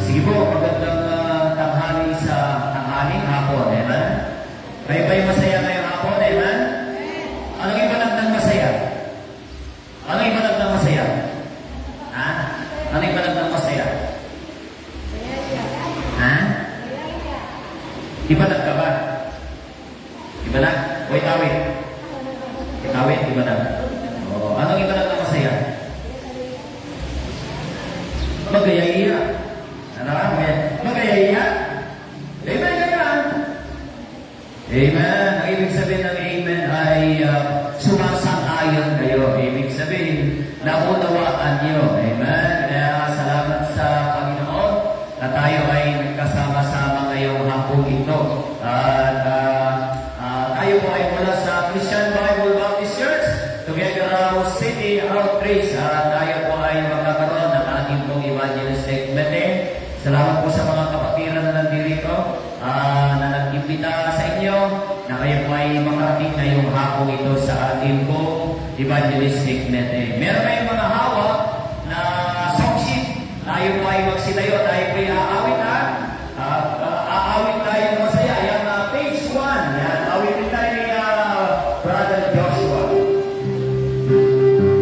Sige po, magandang tanghali sa tanghaling hapon, amen? Kayo ba'y masaya ngayong hapon, amen? Anong ibanag ng masaya? Anong ibanag ng masaya? Ha? Anong ibanag ng masaya? Ha? Ibanag ka ba? Ibanag? O itawid? Itawid, ibanag. O, anong ibanag ng masaya? Magayaya. Ano? Magayaya? Amen, ganyan. Amen. Ang ibig sabihin ng amen ay sumasang-ayon kayo. Ibig sabihin, naunawaan niyo. Amen. Kaya salamat sa Panginoon na tayo ay nagkasama-sama ngayong hapong ito. At tayo po ay mula sa Christian Bible Baptist Church, Together House City Outreach. Tayo po ay magkakaroon ng ating pong evangelistic meeting. Salamat po sa mga kapatiran na nandito na nag-imbita sa inyo na kayo po ay makarating ngayong hapong ito sa ating pong evangelistic meeting. Meron kayong mga hawak na song sheet. Tayo po ay magsilayo. Tayo po ay aawit ha. Aawit tayo ng masaya. Yan, page 1. Yan, awitin tayo ni Brother Joshua. Thank you.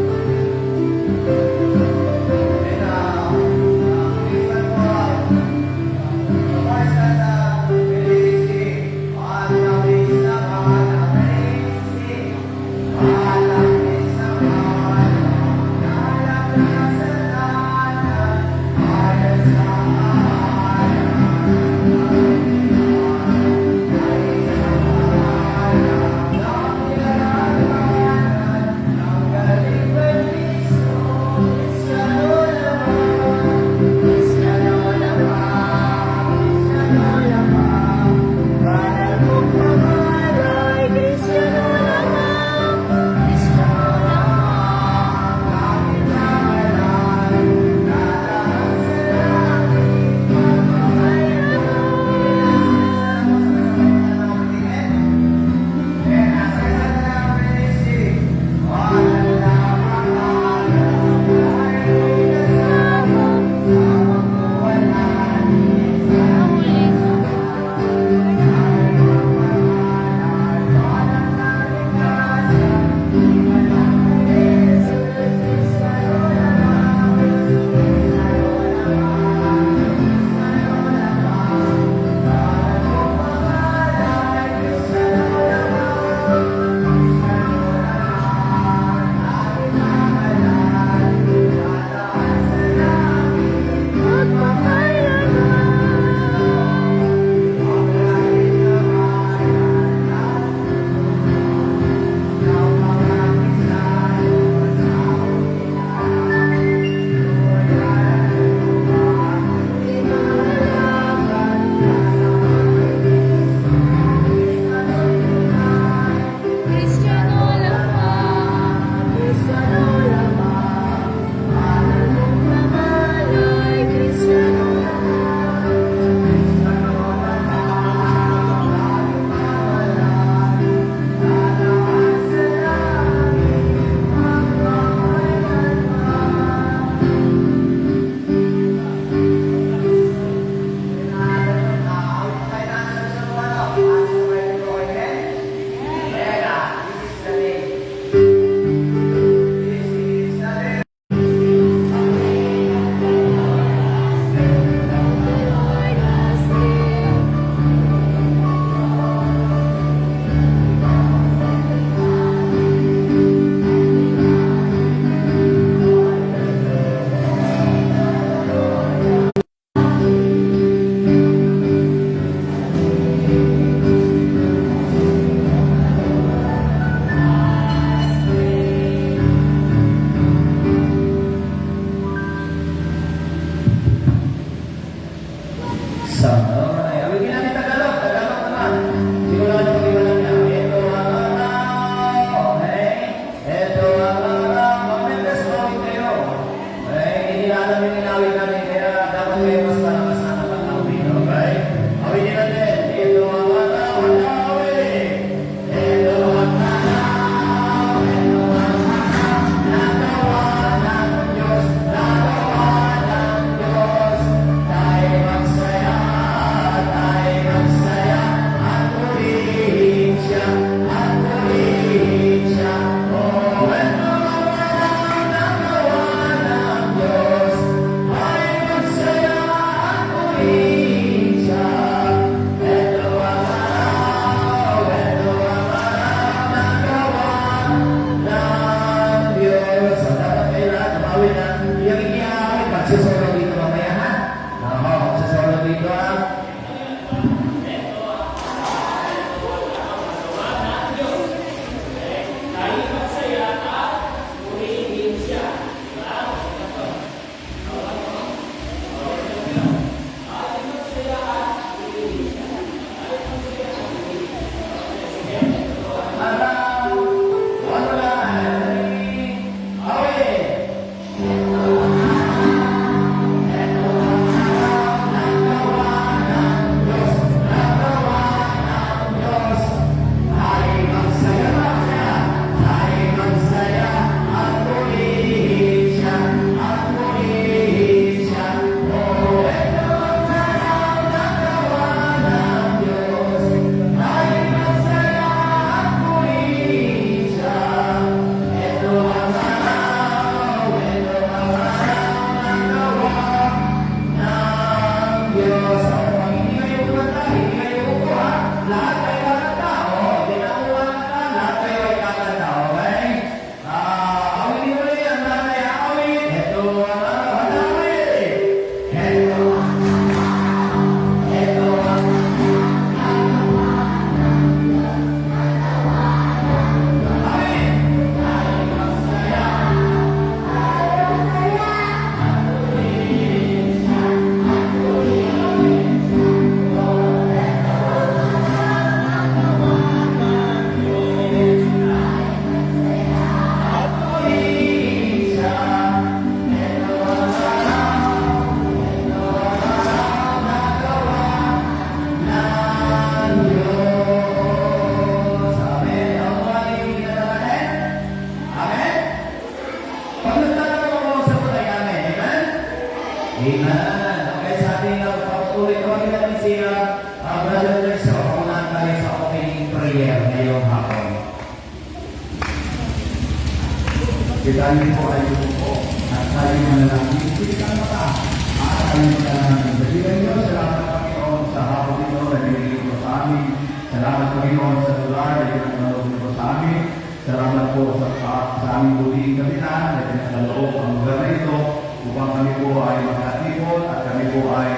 Kita niyo po ay po at tayo manalangin. Pilihan mo ka. At tayo manalangin. Pilihan niyo, salamat Panginoon sa hapon ito na binigay mo sa amin. Salamat Panginoon sa lugar na pinagkaloob mo sa amin. Salamat po sa aming buting kapitan na pinagkaloob ang lugar na ito upang kami po ay magkatipon at kami po ay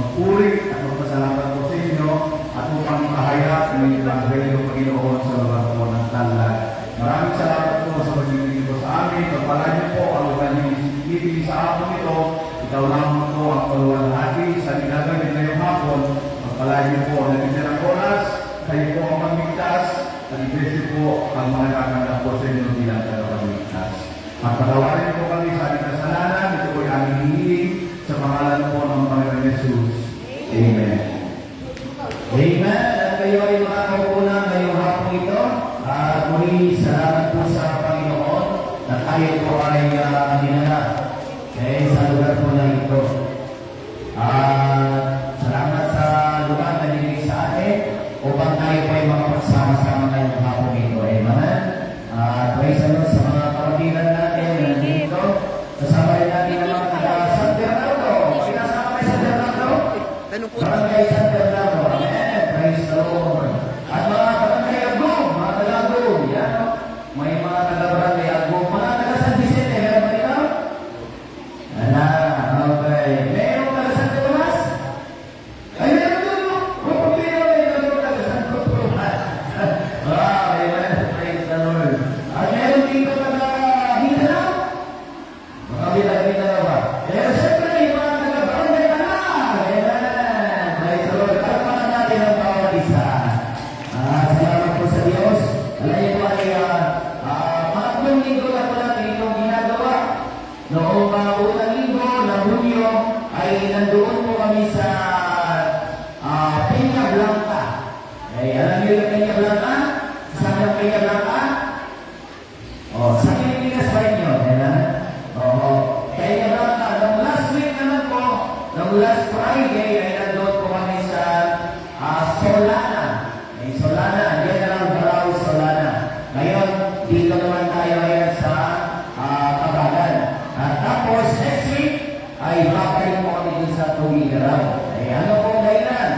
magpuri at magpasalamat po sa inyo at upang makahayag ng Ebanghelyo Panginoon sa lugar po ng Tanlag. Maraming salamat po sa pagiging po sa amin. Pagpalaan niyo po ang lugar niyo ibig sa hapon ito. Ikaw lamang po ang paluwalhati sa ginagawin ngayong hapon. Pagpalaan niyo po ang nagtitirang oras. Kayo po ang magmigtas. At ibigay po ang mga nakakanggap po sa inyo bilang tagapagmigtas. At patawarin niyo po kami sa aming kasalanan. Ito po ay aming hinihiling sa pangalan po ng Panginoon Jesus. Amen. Amen. At kayo ay makakaupo na ngayong hapon ito. At muli, salamat po sa Panginoon na tayo po ay dinala sa lugar po na ito. Salamat sa lugar na dinigay sa atin upang tayo po ay makapagsama-sama ngayong hapon ito. Amen. Praise the Lord sa mga kapatiran natin na nandito. Kasama rin natin ang mga taga-San Bernardo. Pinasama kayo sa Bernardo? Barangay San Bernardo. Amen. Praise the Lord. At mga barangay Agum, mga taga-Agum. Yan. May mga taga-barangay Agum. Mga taga-San Vicente. Meron ba ito? Wala. Okay. Meron taga-San Tomas? Ay, meron doon. Meron taga-San Tomas. Amen. Praise the Lord. At meron dito taga-Mindanao? Mga Mindanao ba? Pero siyempre, yung mga taga-barangay Talang. Amen. Praise the Lord. Kalpakan natin ang bawat isa. Salamat po sa Diyos. Alam niyo po ay pangatlong linggo na po natin itong ginagawa. Noong unang linggo na Hunyo ay nandoon po kami sa Peña Blanca. Alam niyo yung Peña Blanca? Saan yung Peña Blanca? Sa Pilipinas ba inyo? Peña Blanca. Noong last week naman po, noong last Friday ay nandoon po kami sa Solana. Solana, General Barao Solana. Ngayon, dito naman tayo ngayon sa Kabagan. Tapos, next week, ay babalik po kami dun sa Tugigaraw. Ano pong dahilan?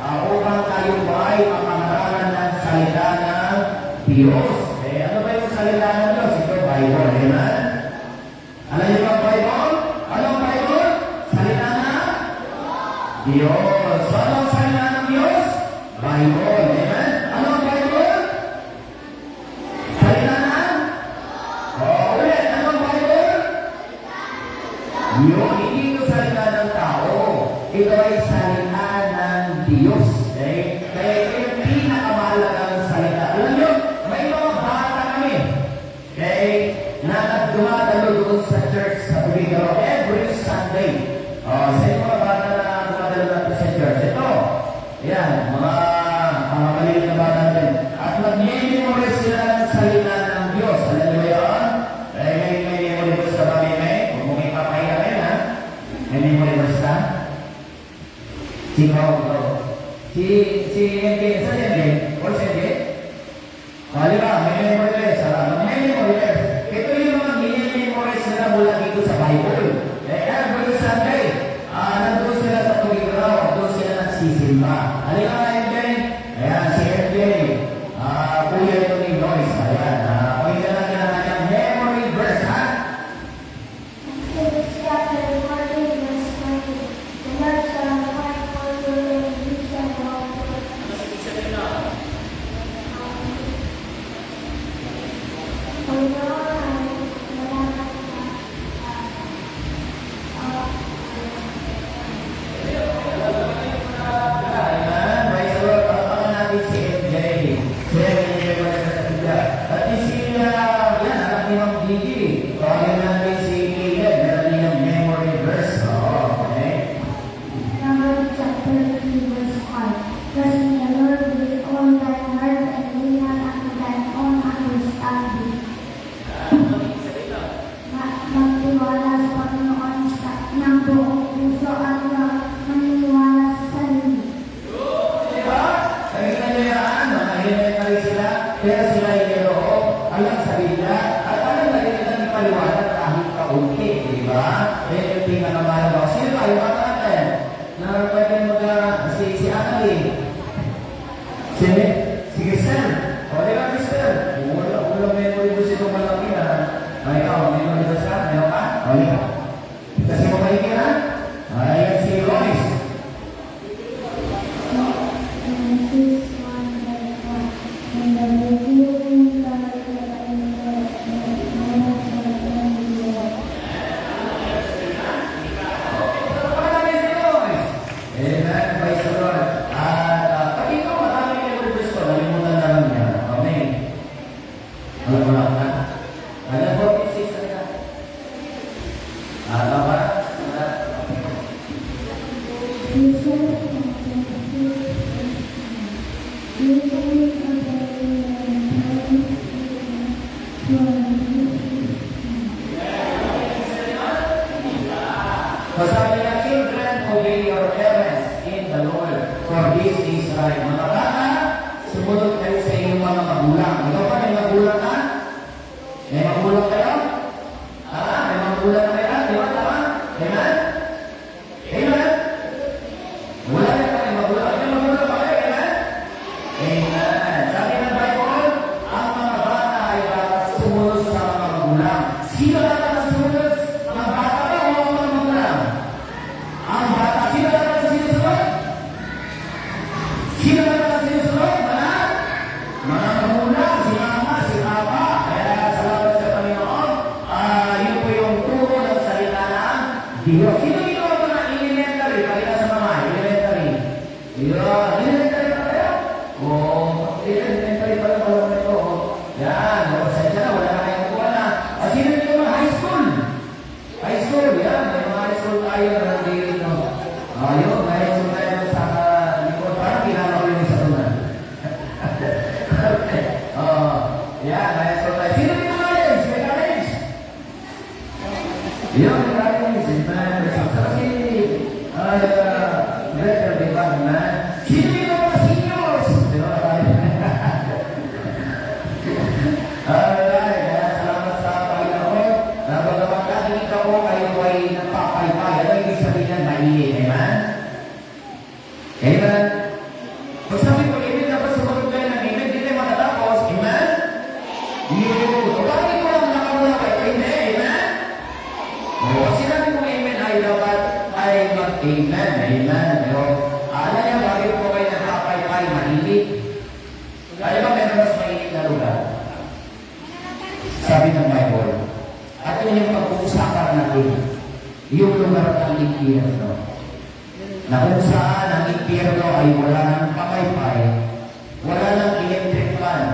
Upang tayo po ay makaharangan ng salita ng Diyos. Ano ba yung salita ng Diyos? Ito, Bible. Amen? Alam niyo ba ang Bible? Anong Bible? Salita ng Diyos. So, anong salita ng Diyos? Bible. Amen? Anong Bible? Salita ng? Ulit. Anong Bible? Yun. Hindi ito salita ng tao. Ito ay salita ng Diyos. Kaya ito yung pinakamahalagang salita. Alam nyo, may mga bata kami. Na nagdumadalo doon sa church sa Tugigaraw every Sunday. Sa mga bata na dumadalo natin sa church. Ito. Yan. Mga maliit na bata natin. At mag-memorize sila ng salita ng Diyos. Alam niyo ba yun? May memory verse ka ba, Meme? Huwag mong ipapahiya kayo, ha? May memory verse ka? Sino? Si MJ. Saan si MJ? O si MJ? Di ba? May memory verse. May memory verse. Ito yung mga memorize nila mula dito sa Bible. Every Sunday, nandun sila sa Tugigaraw. Nandun sila nagsisimba. Halika nga, MJ. Ayan, si MJ. Kuya ito ni Lois. Ayan. Pakita natin ang kanyang memory verse, ha? Exodus chapter 14, verse 20. The Lord shall fight for you and you shall go forth. Sige, sir. O, di ba, mister? Wala memory mo sino malaki na. Ay, ikaw, memory ba siya? Meron ka? O, di ba? Kasi mo kayo kira? Ayan si Royce. Amen. Praise the Lord. At pag ikaw marami kayo gusto, nalimutan na lang niya. Amen. Alam mo lang na? Alam mo, isis na. Alam ba? Sabi niya, children, obey your parents in the Lord, for this is right. Mga bata, sumunod kayo sa inyong mga magulang. Ikaw ba, may magulang ka? May magulang kayo? May magulang kayo? Di ba? Tama? Amen? Amen? Wala na kayo magulang. May magulang ba kayo? Amen? Amen. Sabi ng Bible, ang mga bata ay dapat sumunod sa mga magulang. Sino dapat sumunod? Mga bata ba o mga magulang? Ang bata, sino dapat sinusunod? Sino dapat sinusunod? Mga magulang, si mama, si papa. Kaya salamat sa Panginoon. Yun po yung turo ng salita ng Diyos. Sino ito ito na elementary? Pakita sa mama, elementary. Yun, elementary pa kayo? Elementary pa lang pala ito. Yan, pasensya na, wala na kayong kuha na. Sino ito mga high school? High school, yan. May mga high school tayo na nandito. Ayun, high school tayo sa likod. Parang kinama ko yung sa tunan. Yan, high school tayo. Sino ito college? May college? Yun, may college. Better, di ba, man? Sino ito mga seniors? Di ba, tayo? Alright, kaya salamat sa Panginoon. Nabagamat natin ikaw kayo ay nagpapaypay. Ano ibig sabihin yan? Mainit, amen? Amen? Pag sabi ko, amen, dapat sumunod kayo ng amen, di tayo matatapos, amen? Yun. O bakit ko lang nakamula kayo? Amen, amen? O, sinabi ko amen ay dapat ay mag-amen, amen? Alam niya, bakit ko kayo nagpapaypay, mainit? Alam ba, meron mas mainit na lugar? Sabi ng Bible, at yun yung pag-uusapan natin, yung lugar ng impyerno. Na kung saan ang impyerno ay wala ng pamaypay, wala ng electric fan,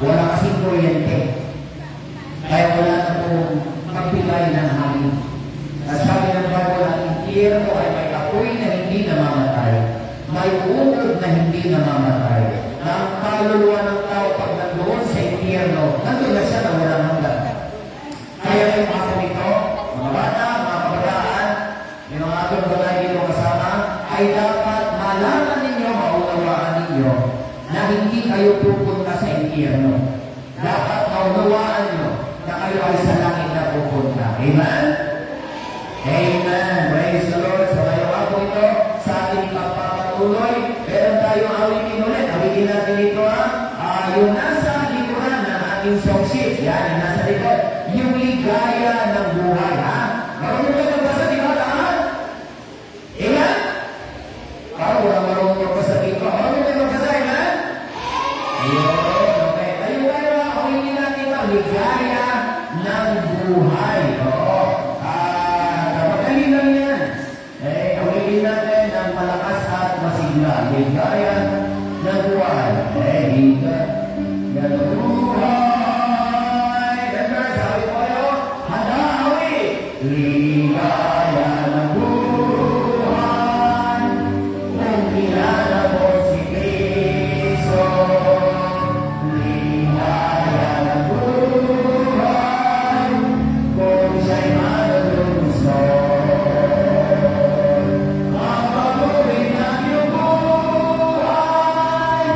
wala kasing kuryente, kaya wala na pong magbigay ng hangin. At sabi ng Bible, ang impyerno ay may apoy na hindi namamatay, may ugod na hindi namamatay, na ang kaluluwa ng tao pag nandoon sa impyerno, nandun na siya na walang hanggan. Kaya yung ako nito, mga bata, mga kabataan, yung mga atong balay dito kasama, ay dapat malaman ninyo, maunawaan ninyo, na hindi kayo pupunta sa impyerno. Dapat maunawaan nyo na kayo ay sa langit na pupunta. Amen? Amen. Praise the Lord. So ngayong ako ito, sa ating pagpapatuloy, meron tayong awitin ulit. Awitin natin ito yung nasa likuran ng ating song sheet. Yan, yung nasa likod. Yung ligaya ng buhay, ha? Marunong kayo magbasa, di ba? Tahan? Amen? Parang walang marunong magbasa dito. Marunong kayo magbasa, amen? Ayun, okay. Ayun kayo, awitin natin ito. Ligaya ng buhay. Oo. Madali lang yan. Awitin natin ng malakas at masigla. Ligaya ng buhay. Ligaya ng buhay. Ganda, sabi ko kayo, handa awit. Ligaya ng buhay. Kung kilala mo si Cristo. Ligaya ng buhay. Kung siya'y malulunsod. Ang pag-uwi ng iyong buhay.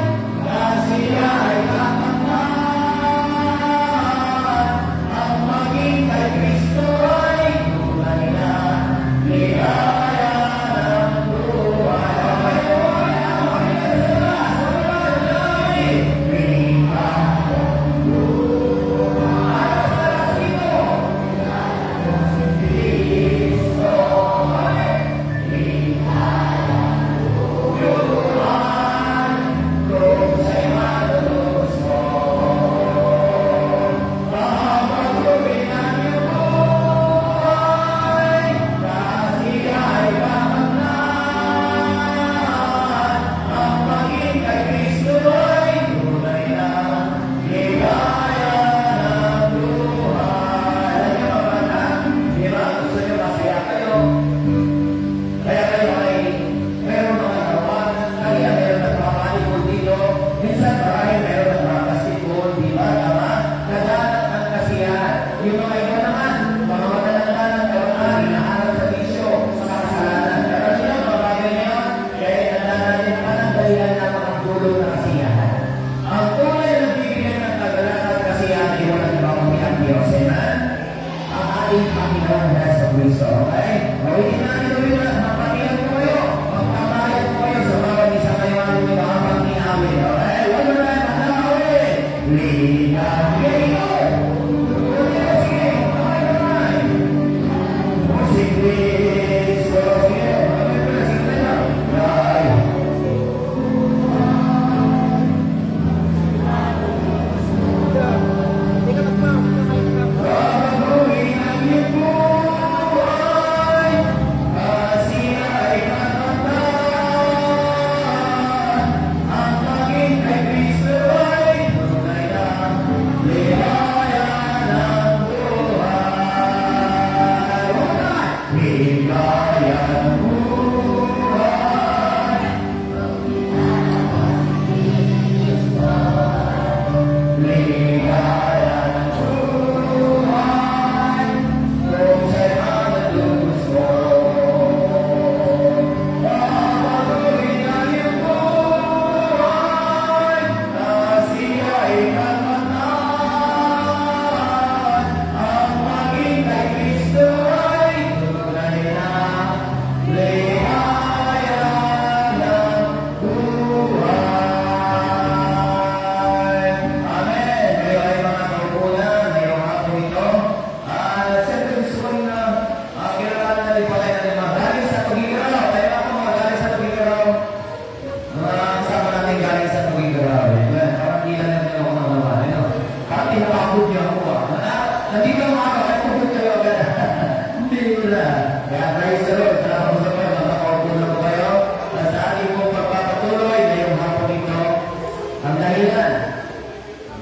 dahilan.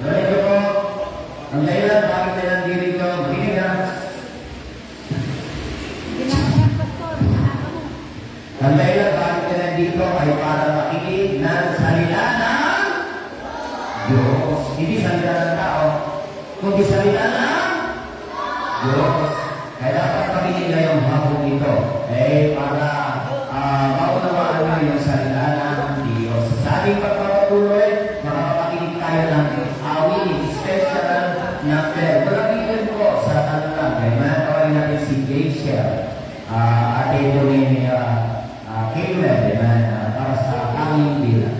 Ganito po, ang dahilan bakit tayo nandito, makinig na. Ang dahilan bakit tayo nandito ay para makinig ng salita ng Diyos. Hindi salita ng tao, kundi salita ng Diyos. Kaya dapat makinig ngayong hapon ito. Para maunawaan mo yung salita ng Diyos. Sa ating pagpapatuloy, makakapakinig tayo ng awit, special number. Malakitin po sa tanong. Kaya tawagin natin si Geisha. At ito ni Caleb, para sa aming bilang.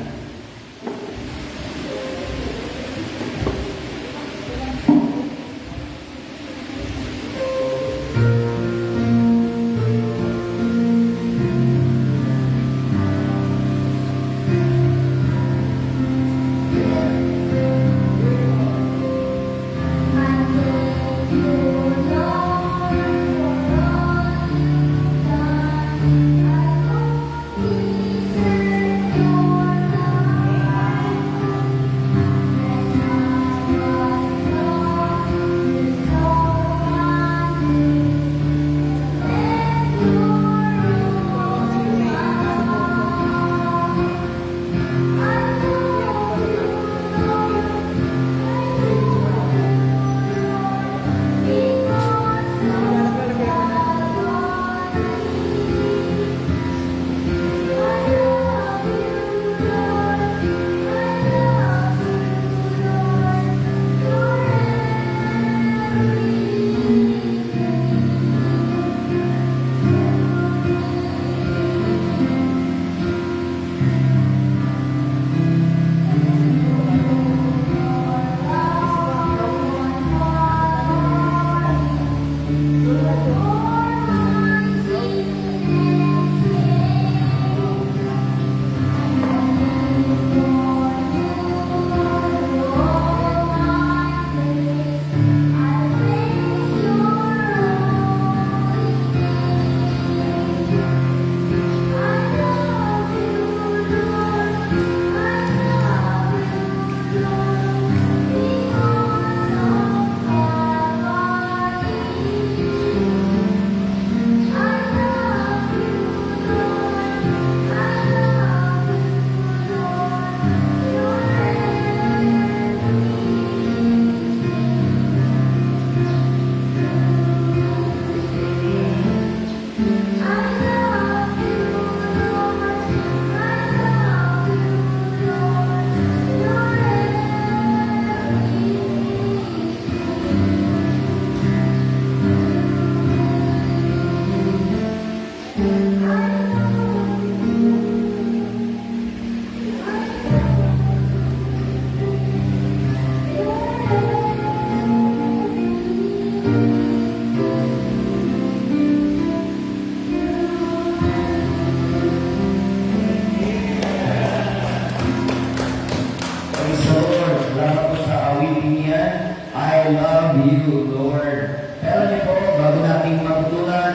you, Lord. Pero niyo po, bago nating magtutunan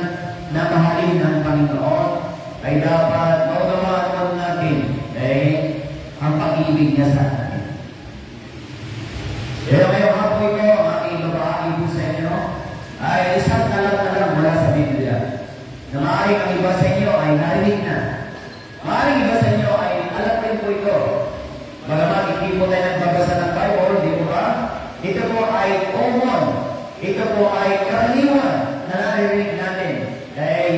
na mahalin ng Panginoon, ay dapat maunawaan po natin ang pag-ibig niya sa atin. Pero ngayong hapon ito, ang aking babahagi po sa inyo, ay isang talang mula sa Biblia. Na maaaring ang iba sa inyo ay narinig na. Maaaring iba sa inyo ay alam rin po ito. Bagamat hindi po tayo nagbabasa ng Bible, di po ba? Ito po ay common. Ito po ay karaniwan na narinig natin.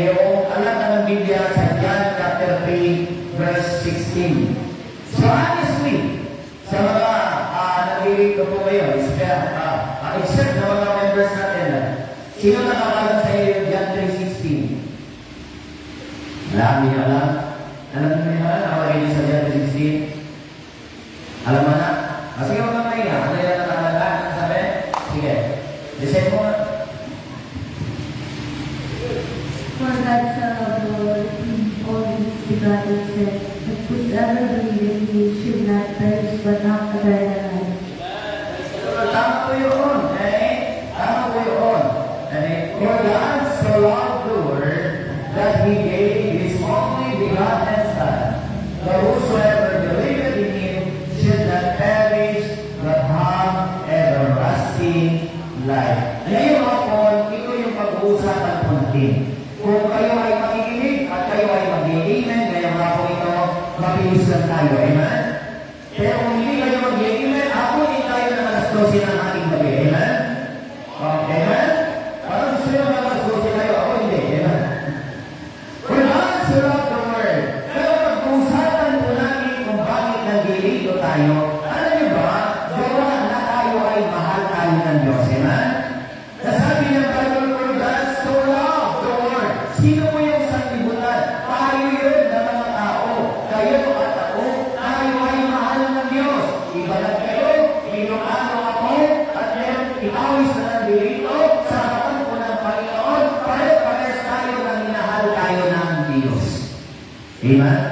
Yung alam ng Biblia sa John chapter 3, verse 16. So honestly, sa mga narinig ko po ngayon, except na mga members natin, sino nakakalam sa iyo yung John 3:16? Marami niyo alam. Alam niyo alam, nakawagin niyo sa John 3:16. Alam mo na? Sige, huwag kang mahiya. Ano yan ang nakalagaan? Ano sabi? Sige. Listen mo. For God so loved the world, all his begotten Son, that whosoever believes in him should not perish but have eternal life. Tama po yun. Tama po yun. For God so loved the world that He gave His only begotten Son, that whosoever believeth in Him should not perish life. Ngayon hapon, ito yung pag-uusapan po natin. Kung kayo ay makikinig at kayo ay mag-i-amen, ngayong hapon ito, mabilis lang tayo. Amen? Pero kung hindi kayo mag-i-amen, hapunin tayo ng alas 12 ng ating gabi. Amen? Amen? Parang gusto nyo ng alas 12 tayo. Ako hindi. Amen? We're not throughout the word. Pero pag-uusapan po natin kung bakit nandito tayo, alam niyo ba, gawa na tayo ay mahal tayo ng Diyos. Amen? Nasabi ng Bible for God so love the world. Sino mo yung sanlibutan? Tayo yun na mga tao. Kayo at ako, tayo ay mahal ng Diyos. Iba lang kayo, Ilocano ako, at meron itawis na nandito sa harapan po ng Panginoon. Pare-pares tayo na minahal tayo ng Diyos. Amen?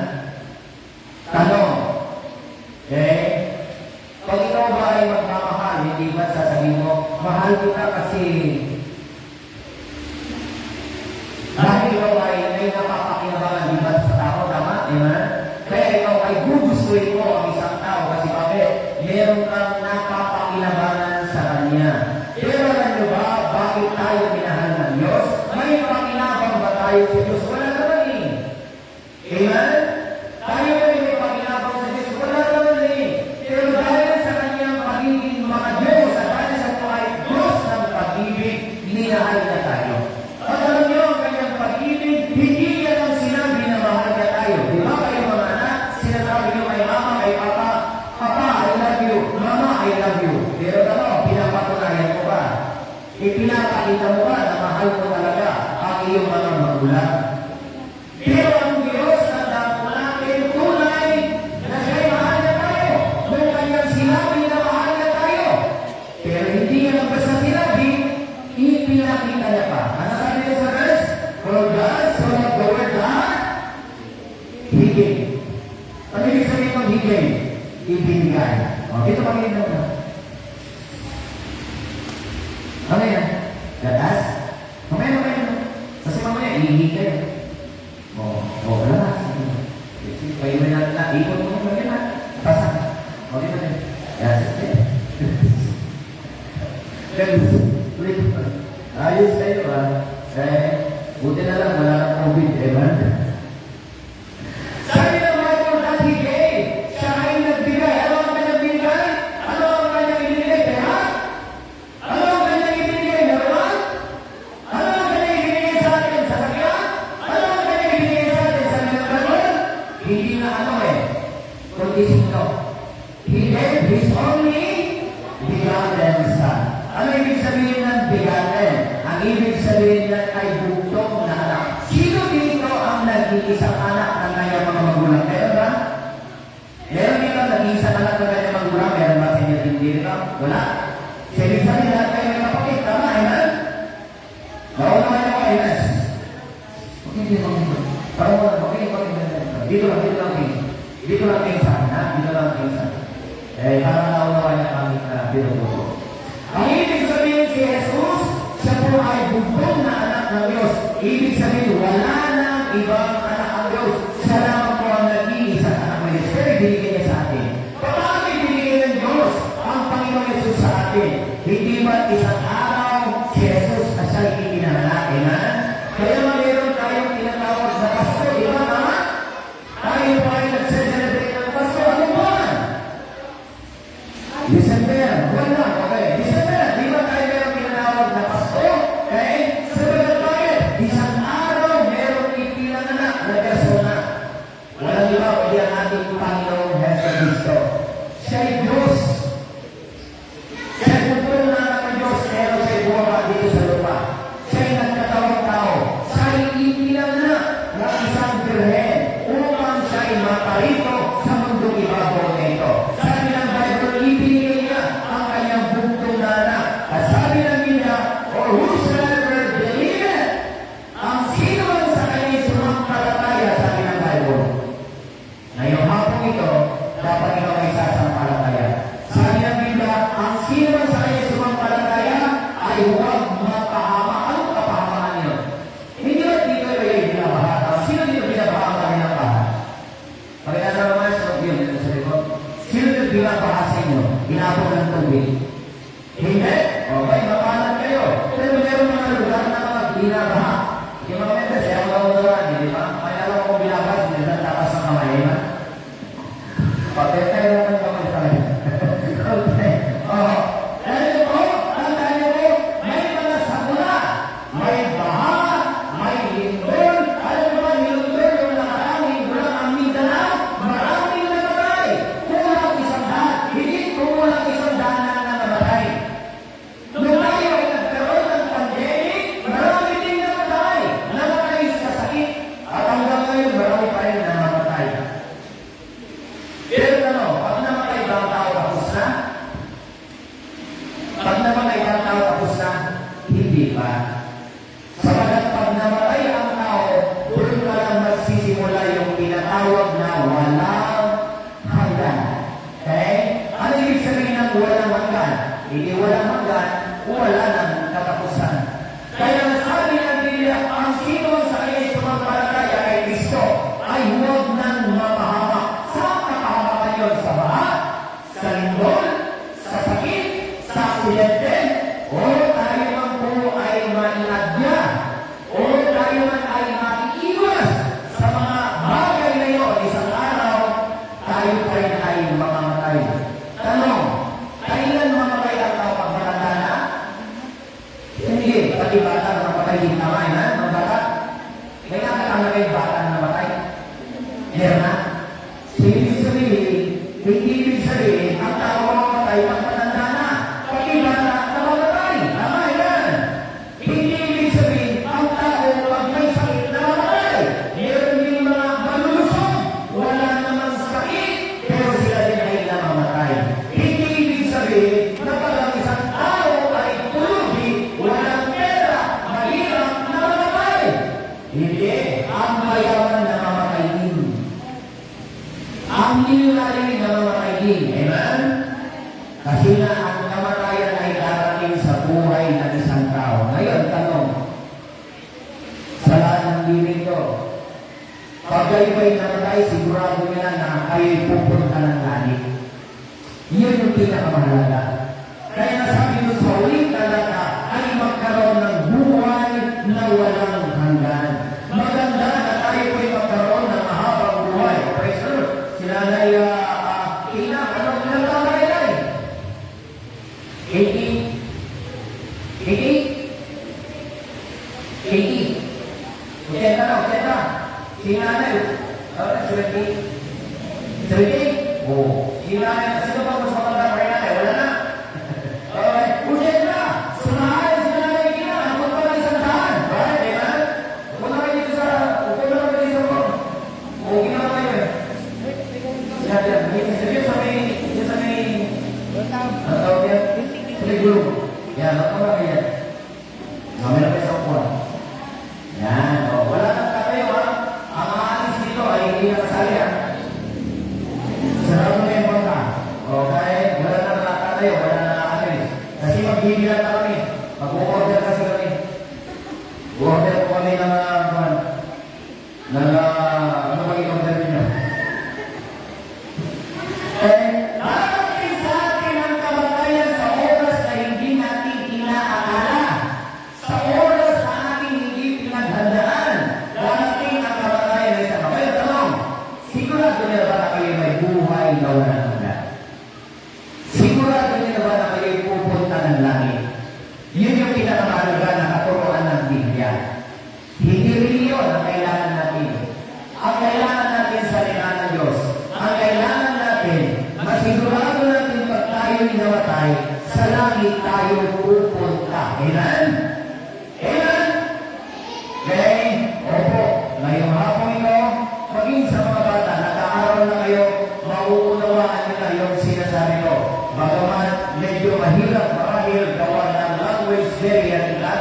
Tanong. Okay? Pag ikaw ba ay magmamahal, hindi ba sasabihin mo, mahal kita kasi dahil ikaw ay may napapakinabangan, di ba sa tao, tama? Amen? Kaya ikaw ay gugustuhin mo ang isang tao kasi bakit? Meron kang napapakinabangan sa kanya. Pero alam nyo ba, bakit tayo minahal ng Diyos? May pakinabang ba tayo sa Diyos? Wala naman eh. Amen? Tayo ay may pakinabang sa Diyos? Wala naman eh. Pero dahil sa kanyang pagiging mga Diyos at dahil sa ito ay Diyos ng pag-ibig, minahal na tayo. At alam niyo, ang kanyang pag-ibig, hindi yan ang sinabi na mahal niya tayo. Di ba kayo mga anak, sinasabi niyo kay mama, kay papa, Papa, I love you. Mama, I love you. Pero ano, pinapatunayan mo ba? Ipinapakita mo ba na mahal mo talaga ang iyong mga magulang? Pero ang Diyos na mo natin tunay na siya'y mahal na tayo. Nung kanyang sinabi na mahal na tayo. Pero hindi niya lang basta sinabi, ipinakita niya pa. Ano sabi niya sa verse? For God so loved the world that He gave. Ano ibig sabihin ng He gave? Ibinigay. O, dito pakinggan mo na. Ano yan? Gatas? Mamaya. Kasi mamaya, ihihigay. Wala na. Kayo na lang. Ikot mo na lang. Pasa. O, dito na. Yes. Ayos kayo buti na lang, wala na COVID. Amen? Sabi ng Bible that He gave. Siya ay nagbigay. Ano ang kanyang binigay? Ano ang kanyang ibinigay? Pera? Ano ang kanyang ibinigay? Naruan? Ano ang kanyang ibinigay sa atin? Sa sakyan? Ano ang kanyang ibinigay sa atin? Sa nagkaroon? Hindi na kundi sino? He gave His only begotten Son. Ano ibig sabihin ng begotten? Ang ibig sabihin yan ay bugtong na anak. Sino dito ang nag-iisang anak ng kanyang mga magulang? Meron ba? Meron dito nag-iisang anak ng kanyang magulang? Meron ba sa inyo hindi dito? Wala. Sabi lahat kayo may kapatid. Tama, amen? Nauna kayo, amen? Okay, parang wala. Okay. Dito lang kayo. Dito lang kayo sana. Dito lang kayo sana. Parang naunawa niya kami na dito po. Ang ibig sabihin si Jesus, siya po ay bugtong na anak ng Diyos. Ibig sabihin, wala nang ibang anak ng Diyos. Siya lamang po ang nag-iisa anak ng Diyos. Pero binigay niya sa atin. Paano binigay ng Diyos ang Panginoon Jesus sa atin? Hindi ba isang araw si Jesus na siya'y ipinanganak? Amen? Kaya mayroon tayong tinatawag na Pasko. Di ba naman? Tayo po ay nag-celebrate ng Pasko. Ano ba? December. Wala. Okay. December. Di ba tayo mayroon tinatawag na Pasko? Okay? Sabagat bakit? Isang araw mayroon ipinanganak na persona. Walang iba kundi ang ating Panginoong Heso Kristo. Siya'y Diyos. Siya'y bugtong na anak ng Diyos, pero siya'y bumaba dito sa lupa. Siya'y nagkatawang tao. Siya'y ipinanganak ng isang birhen upang siya'y maparito sa mundong ibabaw na ito. Sabi ng Bible, ibinigay niya ang kanyang bugtong na anak. At sabi ng Biblia, or whosoever believeth, ang sino man sa kanya'y sumampalataya, sabi ng Bible. Ngayong hapon ito, dapat ikaw ay sasampalataya. Sabi ng Biblia, ang sino man sa kanya'y sumampalataya ay huwag mapahama. Anong kapahamaan yun? Hindi ba dito ay binabaha? Sino dito binabaha kami ng baha? Pagkakata naman sa yun, ito sa likod. Sino dito binabaha sa inyo? Inapon ng tubig? Hindi? Okay, mapahalan ba? Sapagat pag namatay ang tao, doon pa lang magsisimula yung tinatawag na walang hanggan. Okay? Ano ibig sabihin ng walang hanggan? Hindi walang hanggan, wala ng katapusan. Kaya nasabi ng Biblia, ang sino sa kanya sumampalataya kay Kristo ay huwag nang mapahamak. Saan kapahamakan yun? Sa baha? Sa lindol? Sa sakit? Sa aksidente? O tayo man po ay mainadya? O tayo man ay maiiwas sa mga bagay na yun? Isang araw, tayo pa rin ay mamamatay. Tanong, kailan mamatay ang tao pag matanda na? Hindi, pati bata na mapatay din naman, ha? Mga bata. May nakakala kayo bata na namatay? Meron na? Ibig sabihin, hindi ibig sabihin, ang tao mamatay pag matanda na. Pati bata na mamatay. Tama yan. Hindi ibig sabihin, ang tao pag may sakit na mamatay. Meron din mga malulusog. Wala namang sakit, pero sila din ay namamatay. Hindi ibig sabihin, na pag ang isang tao ay tulubi, walang pera, mahirap na mamatay. Hindi. Ang mayaman na mamatay din. Ang nilalayo na mamatay din. Amen? Kasi na ang kamatayan ay darating sa buhay ng isang tao. Ngayon, tanong, sa lahat ng bibig ko, pag kayo ba'y namatay, sigurado nila na kayo'y pupunta ng langit. Yun yung pinakamahalaga. Kaya nasabi mo sa uling talata ay magkaroon ng buhay na walang hanggan. Maganda na tayo po'y magkaroon ng mahabang buhay. Praise the Lord. Sinanay, Tina, anong pinagtama kayo tayo? 80? 80? 80? Utenta na, utenta. Sinanay, 70? 70? Oo. Sinanay, sino ba mas maganda pa rin natin? Wala na. Okay. Utenta! Sumahay, sinanay, Tina. Huwag pa lang isang daan. Bakit, di ba? Huwag na kayo dito sa... Huwag na kayo dito sa... Oo, ginawa kayo eh. Sinabi yan. Yung sa may... Ang tawag yan? Sa may gulong. Yan, huwag pa lang yan. Kami na kayo sa upuan. Yan. O, wala nang katayo ha. Ang aalis dito ay hindi nakasali ha. Sarap mo na yung bangka. Okay? Wala nang nakatayo. Wala nang nakaalis. Kasi magbibilan na kami. Mag-order kasi kami. Order po kami ng ano ba i-order ninyo? Darating sa atin ang kamatayan sa oras na hindi natin inaakala. Sa oras na ating hindi pinaghandaan. Darating ang kamatayan na isang kapay. Tanong, sigurado nila ba na kayo may buhay na walang hanggan? Sigurado nila ba na kayo pupunta ng langit? Yun yung pinakamahalaga na katuruan ng Biblia. Hindi rin yun ang kailangan natin. Ang kailangan natin sa liman ng Diyos. Ang kailangan natin, masigurado natin pag tayo inamatay, sa langit tayo pupunta. Amen? Amen? Okay? Opo. Ngayong hapon ito, maging sa mga bata, nag-aaral na kayo, mauunawaan nila yung sinasabi ko. Bagaman medyo mahirap marahil gawa ng language barrier nila,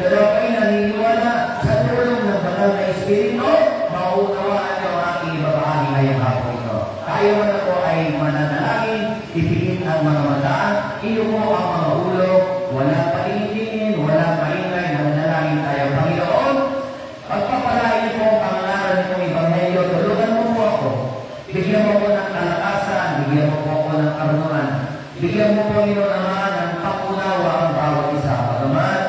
pero kayo naniniwala sa tulong ng banal na Espiritu, mauunawaan niyo ang aking ibabahagi ngayong hapon ito. Tayo man ako ay mananalangin, ipigit ang mga mata, iyo mo ang mga ulo, walang patingin, walang maingay, mananalangin tayo. Panginoon, pagpapalain niyo po ang pangalan nitong Ebanghelyo, tulungan mo po ako. Bigyan mo po ng kalakasan, bigyan mo po ako ng karunungan. Bigyan mo po, Panginoon naman, ng pangunawa ang bawat isa. Pagaman,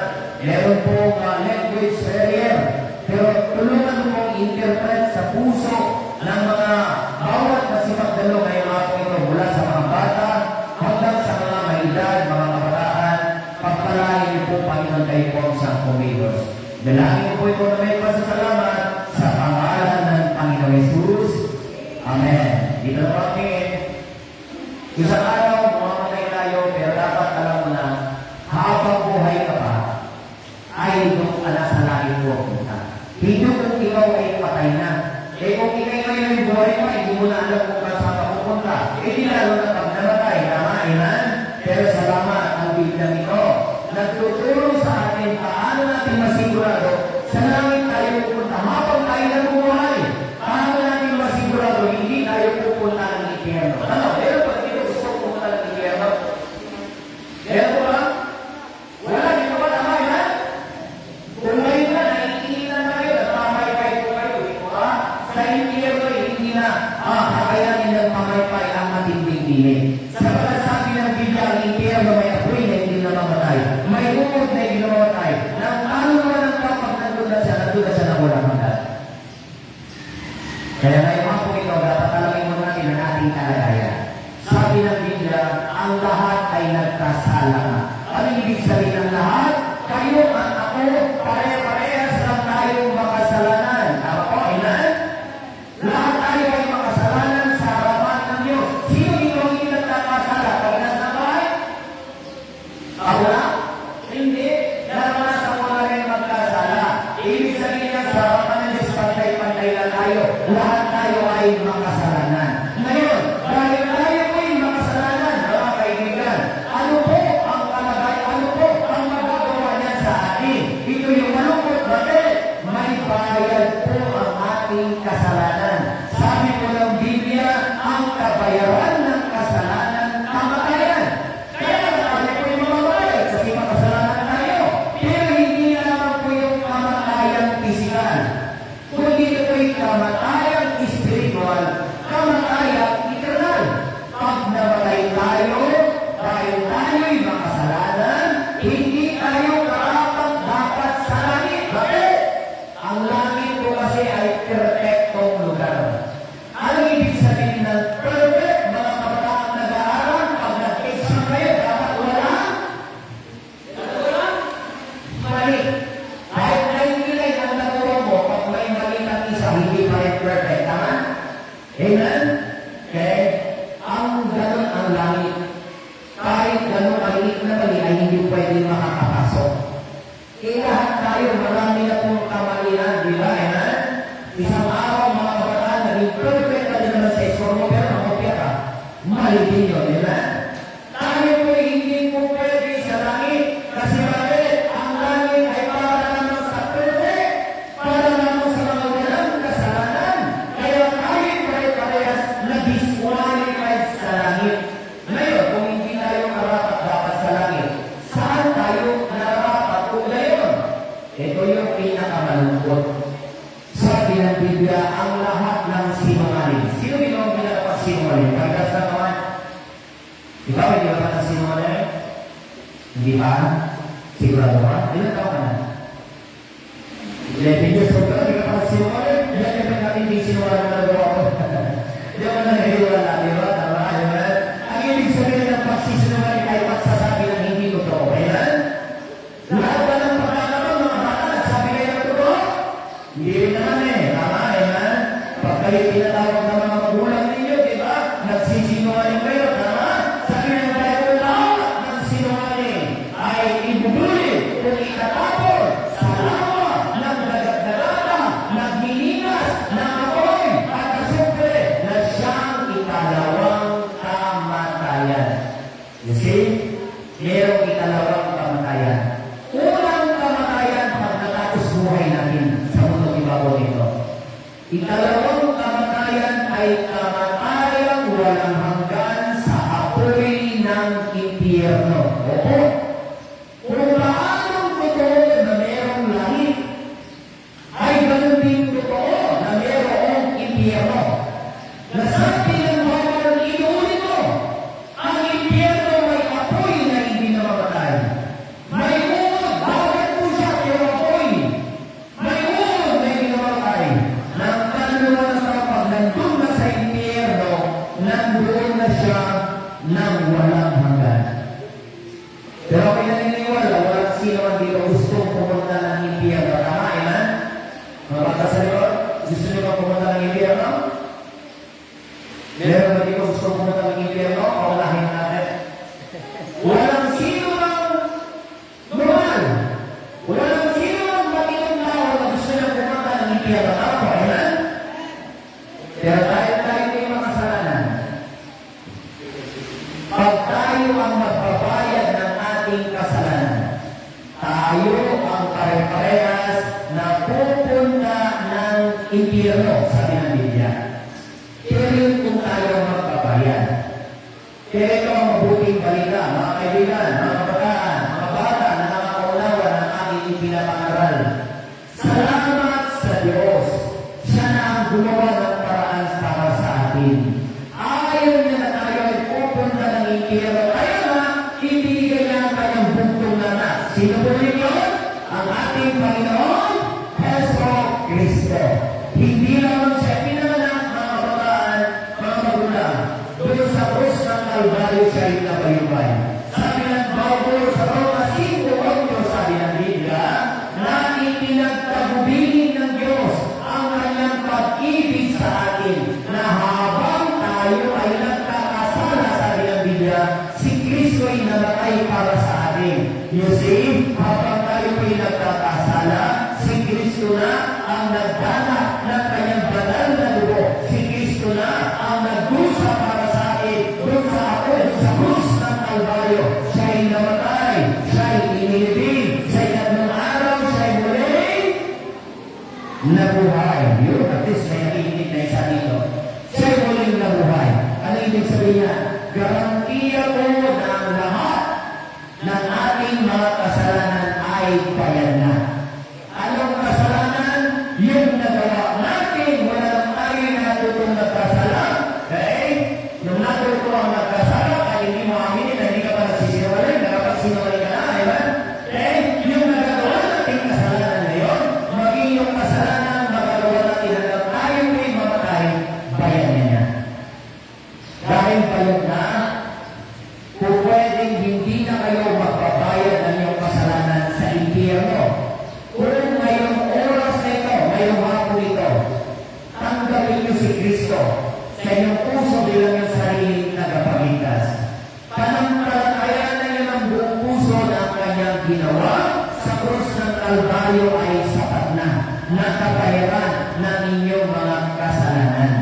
meron po language barrier, pero tulungan mo pong interpret sa puso ng mga bawat masipagdalo ngayong hapon ito mula sa mga bata hanggang sa mga maedad, mga kabataan. Pagpalain niyo po, Panginoon, kayo po ang Santo Kumilos. Dalangin po ito na may pasasalamat sa pangalan ng Panginoon Jesus. Amen. Dito na kami. Isang araw, mamamatay tayo, pero dapat alam mo na habang buhay ka pa, ay doon ka na sa langit mo punta. Hindi kung ikaw ay patay na. Kung ikaw ngayon ay buhay pa, hindi mo na alam kung saan ka pupunta. Hindi lalo na pag namatay, tama, ilan? Pero salamat ang biglang ito. nagtuturo sa atin paano natin masigurado sa langit tayo pupunta. Habang tayo nabubuhay, paano natin masigurado hindi tayo pupunta ng impyerno. Ano? Meron ba dito gusto pupunta ng impyerno? Meron ba? Wala, dito ba tama yan? Kung ngayon na, nakikinan na kayo, nagpamaypay po kayo, dito ba? Sa impyerno, hindi na, kakayanin ng pamaypay ang matinding dinig. Sa pagkasabi ng Biblia, ang impyerno may apoy na hindi na mamatay. May umod na hindi na mamatay. Nang ano naman ang kapag nandun na siya na walang hanggan. Kaya ngayon mga po ito, dapat talangin mo natin ang ating kalagayan. Sabi ng Biblia, ang lahat ay nagkasala na. Ano ibig sabihin ng lahat? Kayo at ako, pare-parehas lang tayong makasalanan. Tama po, amen? Lahat tayo ay makasalanan sa harapan ng Diyos. Sino hindi nagkakasala? Pag nasa bahay? Ako na? Hindi. Naranasan mo na rin magkasala. Ibig sabihin ng sa harapan ng Diyos, pantay-pantay lang tayo. Lahat tayo ay makasalanan. Ngayon, dahil tayo ay makasalanan, mga kaibigan, ano po ang kalagay, ano po ang magagawa niya sa atin? Ito yung malungkot, bakit? May bayad po ang ating kasalanan. Sabi po ng Biblia, ang kabayaran ng kasalanan, kamatayan. Kaya tayo po yung mamamayad kasi makasalanan tayo. Pero hindi lamang po yung kamatayan pisikal, kundi ito po yung kamatayan spiritual, kamatayan eternal. Pag namatay tayo, dahil tayo'y makasalanan, hindi tayo karapat dapat sa langit. Bakit? Ang langit po kasi ay perfectong lugar. Ano ibig sabihin ng perfect? Mga kabataang nag-aaral, pag nag-exam kayo, dapat wala? Mali. Kahit 99 ang naturo mo, pag may mali ng isa, hindi pa rin perfect. Tama? Amen? Okay? Ang ganun ang langit. Kahit ganun maliit na mali ay hindi pwede makakapasok. Lahat tayo, marami na pong kamalian, di ba? Amen? Isang araw, mga kabataan, naging perfect ka din naman sa score mo, pero makopya ka. Mali din yun, amen? Tayo po hindi po pwede sa langit. Kasi bakit? Ang langit ay para naman sa perfect. Para naman sa mga walang kasalanan. Kaya tayo pare-parehas na disqualified sa langit. Ngayon, kung hindi tayo karapat dapat sa langit, saan tayo narapat kung ngayon? Ito yung pinakamalungkot. Sabi ng Biblia, ang lahat ng sinungaling. Sino yung pinakapat sinungaling? Pagkas na naman, ikaw hindi ba ng sinungaling? Hindi ba? Sigurado ba? Ilan taon ka na? 11 years old ka, hindi ka pa sinungaling? Ilan ka pa natin hindi sinungaling na nagawa ko? Hindi ako nangyayawala, di ba? Tama, amen? Ang ibig sabihin ng pagsisinungaling ay pagsasabi ng hindi totoo. Amen? Lahat ba ng pagkakaroon, mga bata, nagsabi kayo ng totoo? Hindi rin naman eh. Tama, amen? Pag kayo tinatawag ng mga magulang ninyo, di ba? Nagsisinungaling kayo, tama? Sabi ng Bible, lahat ng sinungaling ay ibubuli kung itatapon sa lawa ng dagat-dagata, naglilinas, ng apoy, at kasupre na siyang ikalawang kamatayan. You see? Merong ikalawang kamatayan. Unang kamatayan pag natapos buhay natin sa mundong ibabaw nito. Ikalawang kamatayan ay kamatayang walang hanggan sa apoy ng impyerno. Opo. Kung paanong totoo na merong langit, ay ganun din totoo na merong impyerno. Nasabi ng Bible, inuulit mo, ang impyerno may apoy na hindi namamatay. May umod, bakit po siya pero apoy? May umod na hindi namamatay. Nang kaluluwa na sa kapag nandun na sa impyerno, nandoon na siya ng walang hanggan. Pero kung naniniwala, walang sino man dito gusto pumunta ng impyerno. Tama, amen? Mga bata sa likod, gusto nyo ba pumunta ng impyerno? Meron ba dito gusto pumunta ng impyerno? Paulahin natin. Walang sino mang normal. Walang sino mang matinong tao na gusto nyo pumunta ng impyerno. Tama po, amen? Pero dahil tayo may makasalanan, pag tayo ang magbabayad ng ating kasalanan, tayo ang pare-parehas na pupunta ng impyerno, sabi ng Biblia. Pero kung tayo magbabayan. Kaya ito ang mabuting balita, mga kaibigan, mga kabataan, mga bata na nakakaunawa ng aking ipinapangaral. Salamat sa Diyos. Siya na ang gumawa ng paraan para sa atin. Ayaw niya na tayo ay pupunta ng impyerno. Kaya nga, ibigay niya ang kanyang buntong na anak. Sino po rin yun? Ang ating Panginoon, Heso Kristo. Hindi naman siya pinanganak, mga kabataan, mga magulang. Doon sa krus ng Kalbaryo siya ay nabayubay. Sabi ng Pablo sa Roma 5:8, sabi ng Biblia, na ipinagtagubilin ng Diyos ang kanyang pag-ibig sa atin, na habang tayo ay nagkakasala, sabi ng Biblia, si Kristo ay namatay para sa atin. You see, habang tayo ay nagkakasala, si Kristo na ang nagdala ng kanyang banal na dugo. Si Kristo na ang nagdusa para sa atin. Doon sa ako, sa krus ng Kalbaryo, siya ay namatay, siya ay inilibing, siya ay tatlong araw, siya ay muling nabuhay. Yun, at least may nakikinig na isa dito. Siya ay muling nabuhay. Ano ibig sabihin niya? Garantiya ko na ang lahat ng ating mga kasalanan ay bayad na. Anong kasalanan? Yung nagawa natin, wala lang tayo natutong nagkasala. Okay? Nung natuto ang nagkasala, ay hindi mo aminin na hindi ka pa nagsisinungaling, nakapagsinungaling ka na, diba? Okay? Yung nagagawa natin kasalanan na yun, maging yung kasalanan magagawa natin hanggang tayo ay mamatay, bayan niya. Dahil bayad na, kung pwedeng hindi na kayo magbabayad ng iyong kasalanan sa impyerno. Kung ngayong oras na ito, ngayong hapon ito, tanggapin niyo si Kristo sa inyong puso bilang yung sariling tagapagligtas. Pananampalataya na niyo ng buong puso na ang kanyang ginawa sa krus ng Kalbaryo ay sapat na, nakabayaran ng inyong mga kasalanan.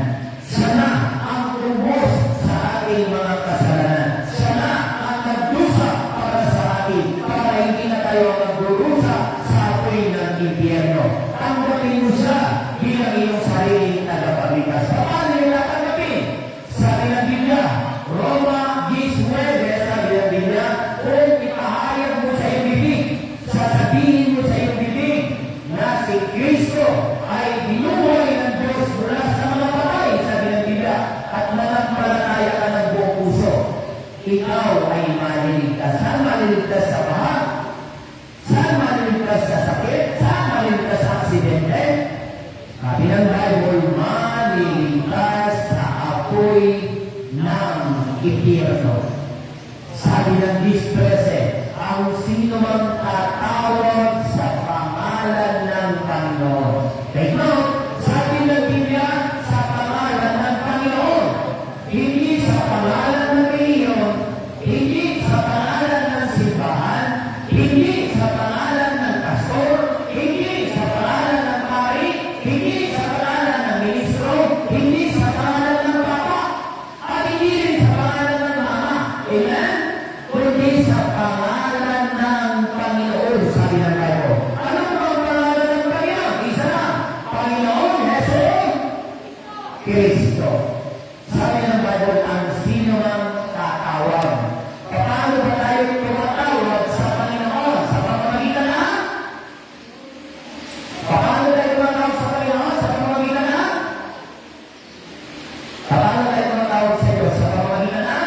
Siya na ang tubos sa ating mga kasalanan. Siya na ang nagdusa para sa atin, para hindi na tayo magdurusa sa apoy ng impyerno. Tanggapin mo siya bilang iyong sariling tagapagligtas. Paano yung natanggapin? Sabi ng Biblia, Roma 19, sabi ng Biblia, kung ipahayag mo sa iyong bibig, sasabihin mo sa iyong bibig na si Kristo ay binuhay ng Diyos mula sa mga patay, sabi ng Biblia, at mananampalataya ka ng buong puso, ikaw ay maliligtas. Saan maliligtas sa baha? Saan maliligtas sa sakit? Saan maliligtas sa aksidente? Sabi ng Bible, maliligtas sa apoy ng impyerno. Sabi ng 10:13, ang sino mang tatawag sa pangalan ng Panginoon. Take note, sabi ng Biblia, sa pangalan ng Panginoon. Hindi sa pangalan ng reliyon, hindi sa pangalan ng simbahan, hindi sa pangalan ng pastor, hindi sa pangalan ng pari, hindi sa pangalan ng ministro, hindi sa pangalan ng papa, at hindi rin sa pangalan ng mama. Amen? Kundi sa pangalan ng Panginoon, sabi ng Bible. Ano ba ang pangalan ng Panginoon? Isa lang. Panginoon, Heso Kristo. Sabi ng Bible, ang sino ang tatawag. Paano ba tayo tumatawag sa Panginoon? Sa pamamagitan na? Paano tayo tumatawag sa Panginoon? Sa pamamagitan na? Paano tayo tumatawag sa Diyos? Sa pamamagitan na?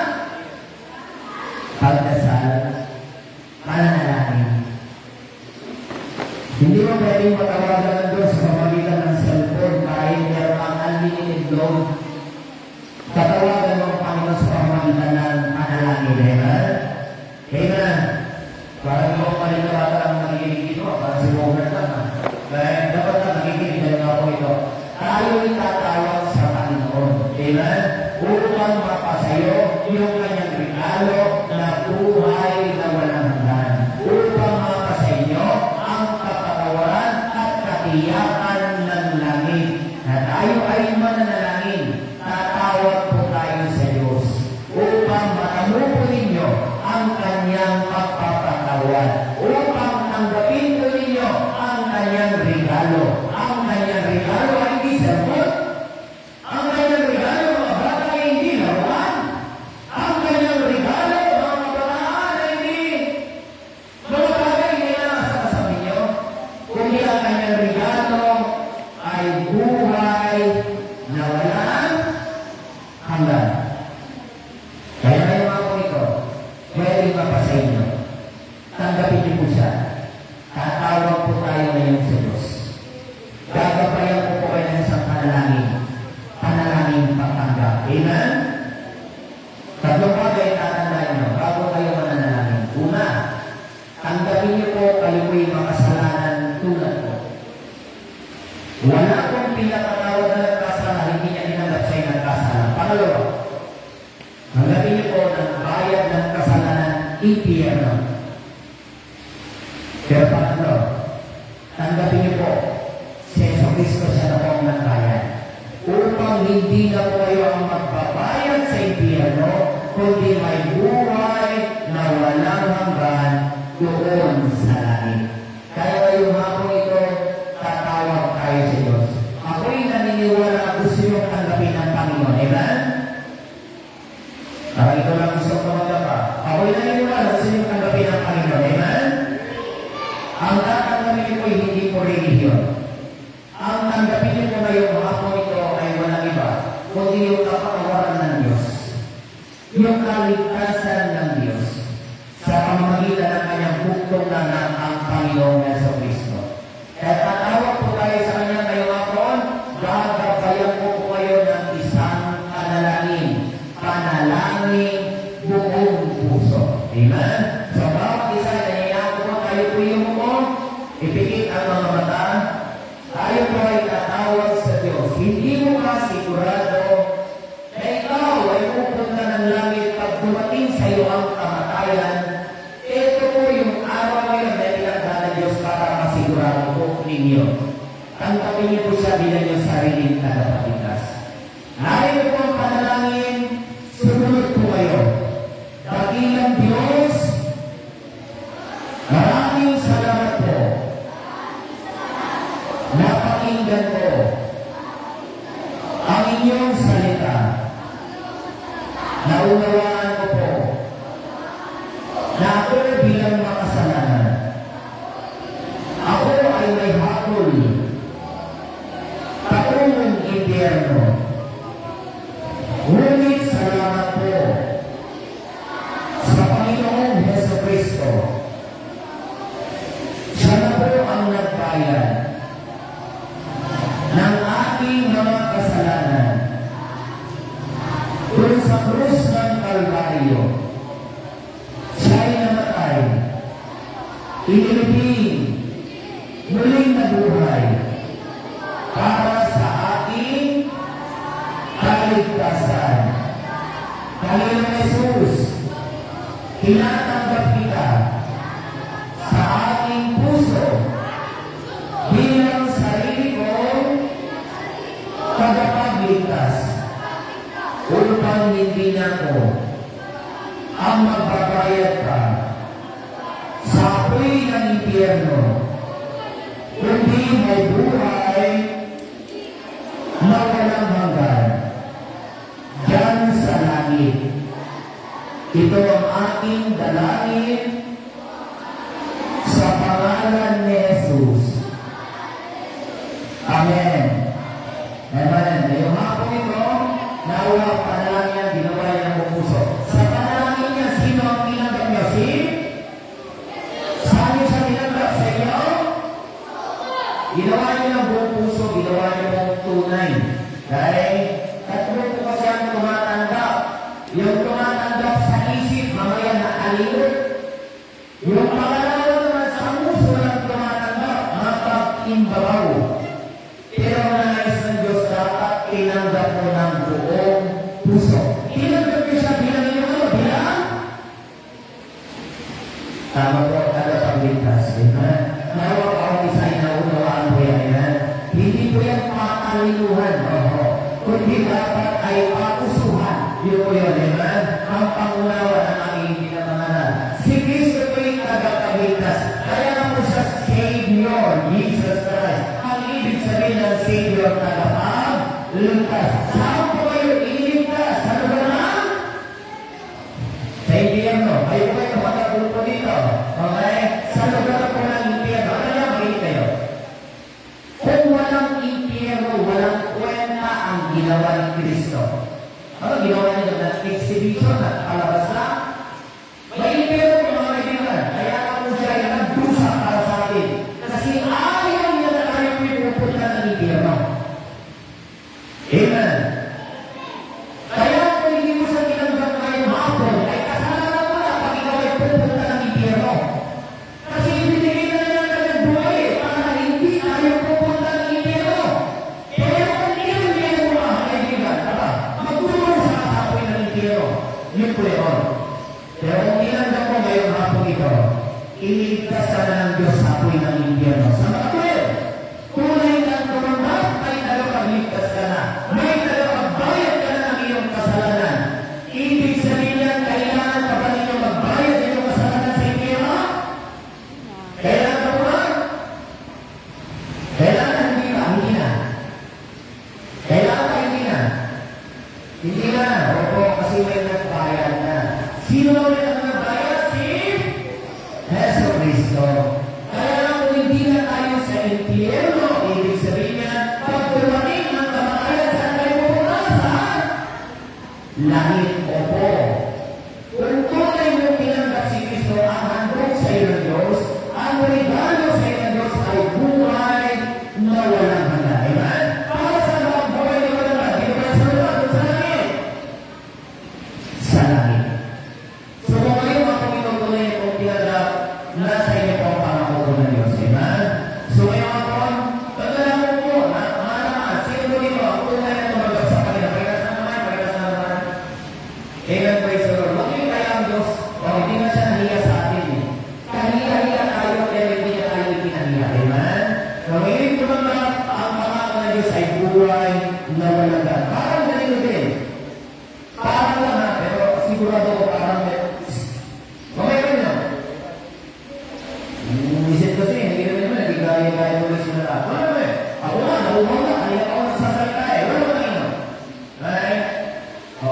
Pagdasal, pananalangin. Hindi mo pwedeng matawagan ng Diyos sa pamamagitan ng cellphone kahit meron kang unlimited load. Tatawagan mo ang Panginoon sa pamamagitan ng panalangin. Amen? Amen. Parang mo malilawata ang nakikinig dito. Parang si Robert lang. Kaya dapat na nakikinig na yung ako ito. Tayo itatawag sa Panginoon. Amen? Upang mapasayo yung kanyang regalo na buhay na walang hanggan. Upang mapasayo ang kapatawaran at katiyakan ng langit. Na tayo ay mananalangin. Tatawag po tayo sa Diyos upang matamupo ninyo ang kanyang pagpapatawad, upang tanggapin problema pa sa inyo, tanggapin niyo po siya. Tatawag po tayo ngayon sa Diyos. Gagabayan po po kayo ng isang panalangin. Panalangin pagtanggap. Amen? Tatlong bagay tatandaan nyo bago kayo mananalangin. Una, tanggapin niyo po kayo po'y makasalanan tulad ko. Wala pong pinakatawag na nagkasala, hindi niya tinanggap sa'yo nagkasala. Pangalawa, tanggapin niyo po ng bayad ng kasalanan impyerno. Pero pangatlo, tanggapin niyo po si Yesu Cristo siya na po ang nagbayad. Upang hindi na po kayo ang magbabayad sa impyerno, kundi may buhay na walang hanggan doon sa langit. Kaya ngayong hapon ito, tatawag tayo sa Diyos. Ako'y naniniwala gusto niyong tanggapin ng Panginoon. Amen? Parang ito lang gusto ko magdapa. Ako'y naniniwala gusto niyong tanggapin ng Panginoon. Amen? Ang tatanggapin niyo po ay hindi po relihiyon. Ang tanggapin niyo po ngayong hapon ito ay walang iba, kundi yung kapatawaran ng Diyos. Yung kaligtasan ng Diyos sa pamamagitan ng kanyang buktong na ang Panginoong Jesucristo. Kaya tatawag po tayo sa kanya ngayong hapon, gagabayan po po kayo ng isang panalangin. Panalangin buong puso. Amen? So, bawat isa na nangyayako po, tayo po yung mo, ipikit ang mga mata, tayo po ay tatawag sa Diyos. Hindi mo ba sigurado na ikaw ay pupunta ng langit pag dumating sa iyo ang kamatayan? Ito po yung araw ngayon na tinagda ng Diyos para masigurado po ninyo. Tanggapin niyo po siya bilang yung sariling tagapagligtas. Narito po ang panalangin, sumunod po kayo. Dakilang Diyos, maraming salamat po. Napakinggan ko ang inyong salita. Naunawaan ko po na ako bilang makasalanan. Ako ay may hakol patungong impyerno. Ngunit salamat po sa Panginoong Jesucristo. Siya na po ang nagbayad ng aking mga kasalanan doon sa krus ng Kalbaryo. Siya'y namatay, inilibing, muling nabuhay para sa aking kaligtasan. Panginoong Jesus, tinatanggap kita sa aking puso bilang sarili kong tagapagligtas upang hindi na ko ang magbabayad ka sa apoy ng impyerno, kundi may buhay na walang hanggan dyan sa langit. Ito ang aking dalangin sa pangalan ni Jesus. Amen. Amen. Ngayong hapon ito, nawa panalangin niya, ginawa niya ng buong puso. Sa panalangin niya, sino ang tinanggap niya? Saan niyo siya tinanggap sa inyo? Ginawa niya ng buong puso, ginawa niya ng tunay. Dahil, tatlo po kasi ang tumatanggap. Yung tumatanggap sa isip, mamaya na aligot. Yung pangalawa naman sa puso ng tumatanggap, mapag-imbabaw. Pero nais ng Diyos, dapat tinanggap mo ng buong puso. Tinanggap niyo siya bilang inyo, bilang? Tama po, tagapagligtas. Nawa pa ako isa inaunawaan po yan. Hindi po yan pakalinuhan. Kundi dapat ay pakusuhan. Yun po yun, ang pangunawa ng aming pinamangalan. Si Kristo po yung tagapagligtas. Kaya nga po siya Savior, Jesus Christ. Ang ibig sabihin ng Savior, tagapagligtas. Saan po kayo iligtas? Sa lugar na? Sa impyerno. Kayo po kayo makatulpo dito. Okay? Sa lugar po ng impyerno. Ano lang kayo kayo? Kung walang impyerno, walang kwenta ang ginawa ni Kristo. Ano ginawa niya? Nag-exhibition at palabas lang. May impyerno ito, iligtas ka na ng Diyos sa apoy ng impyerno. Sa mga tuwid, tunay kang tumanggap, may tagapagligtas ka na. May tagapagbayad ka na ng iyong kasalanan. Ibig sabihin yan, kailangan ka ba ninyo magbayad ng iyong kasalanan sa impyerno? Kailangan ka ba? Kailangan hindi ka, hindi na. Kailangan ka, hindi na. Hindi na. Opo, kasi may nagbayad na. Sino ulit ang nagbayad? Si Jesu Cristo. Kaya lang kung hindi na tayo sa impyerno, ibig sabihin niya, pag dumating ang kamatayan, saan tayo pupunta? Saan? Langit. Opo. Kung tunay mong tinanggap si Cristo, ang handog sa iyo ng Diyos, ang regalo sa iyo ng Diyos ay buhay na walang hanggan. Amen? Para sa mga buhay na walang hanggan, hindi ba sa lupa, sa langit? Sa langit. So kung ngayon mga Panginoon tunay kung tinanggap, nasa inyo po ang pangako ng Diyos. Amen? So ngayon ako, tandaan mo po, naman, sino dito, ang tunay na tumagal sa kanila. Pagkas na naman, pagkas na naman. Amen, praise the Lord. Huwag yung kaya ang Diyos, o hindi na siya nahiya sa atin eh. Kahiya-hiya tayo, pero hindi niya tayo ipinahiya. Amen? So ngayon tumanggap, ang pangako ng Diyos ay buhay na walang hanggan. Parang ganito din. Parang lang ha, pero sigurado ko parang mamaya ko nyo. Isip kasi, hindi naman naman, hindi gaya-gaya mo lang sinala. Wala naman eh. Ako nga, naumaw na, kaya ako nagsasalita eh. Wala naman tayo. Ay,